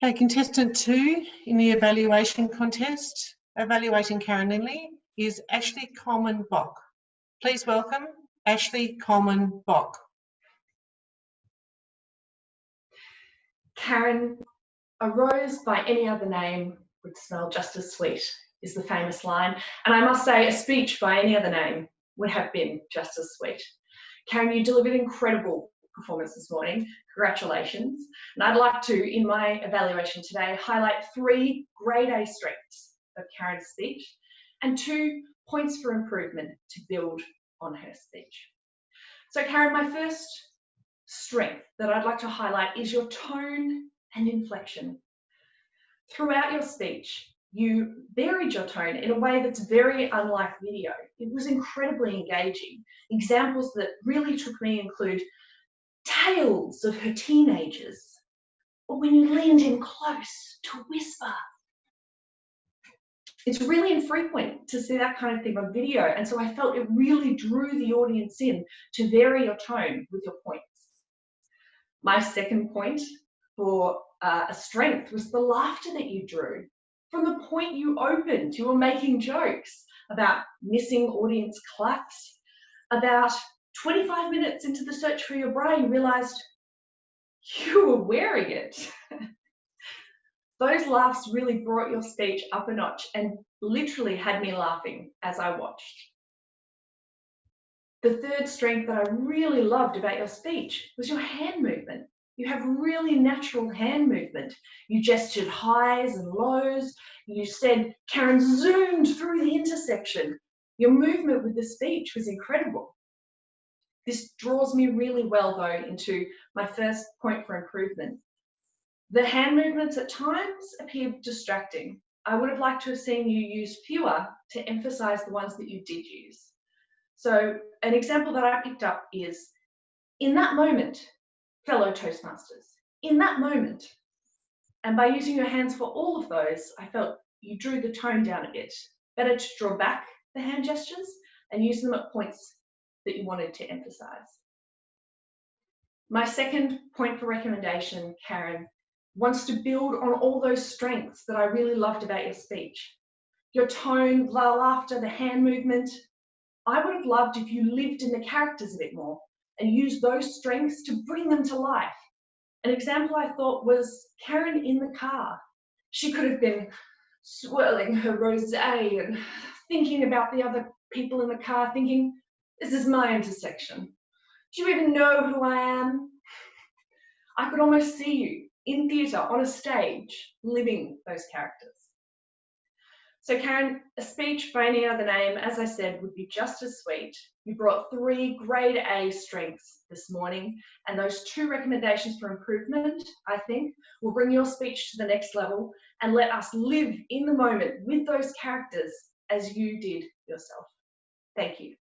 Okay, contestant 2 in the evaluation contest, evaluating Karen Lindley, is Ashley Coleman Bock. Please welcome Ashley Coleman Bock. Karen, a rose by any other name would smell just as sweet, is the famous line. And I must say, a speech by any other name would have been just as sweet. Karen, you delivered incredible performance this morning. Congratulations. And I'd like to, in my evaluation today, highlight 3 grade A strengths of Karen's speech and 2 points for improvement to build on her speech. So Karen, my first strength that I'd like to highlight is your tone and inflection. Throughout your speech, you varied your tone in a way that's very unlike video. It was incredibly engaging. Examples that really took me include tales of her teenagers, or when you leaned in close to whisper. It's really infrequent to see that kind of thing on video, and so I felt it really drew the audience in to vary your tone with your points. My second point for a strength was the laughter that you drew. From the point you opened, you were making jokes about missing audience claps. About 25 minutes into the search for your bra, you realised you were wearing it. Those laughs really brought your speech up a notch and literally had me laughing as I watched. The third strength that I really loved about your speech was your hand movement. You have really natural hand movement. You gestured highs and lows. You said Karen zoomed through the intersection. Your movement with the speech was incredible. This draws me really well, though, into my first point for improvement. The hand movements at times appeared distracting. I would have liked to have seen you use fewer to emphasize the ones that you did use. So an example that I picked up is, in that moment, fellow Toastmasters, in that moment. And by using your hands for all of those, I felt you drew the tone down a bit. Better to draw back the hand gestures and use them at points that you wanted to emphasize. My second point for recommendation, Karen, wants to build on all those strengths that I really loved about your speech. Your tone, the laughter, the hand movement. I would have loved if you lived in the characters a bit more and used those strengths to bring them to life. An example I thought was Karen in the car. She could have been swirling her rosé and thinking about the other people in the car, thinking, this is my intersection. Do you even know who I am? I could almost see you in theatre, on a stage, living those characters. So Karen, a speech by any other name, as I said, would be just as sweet. You brought 3 grade A strengths this morning, and those 2 recommendations for improvement, I think, will bring your speech to the next level and let us live in the moment with those characters as you did yourself. Thank you.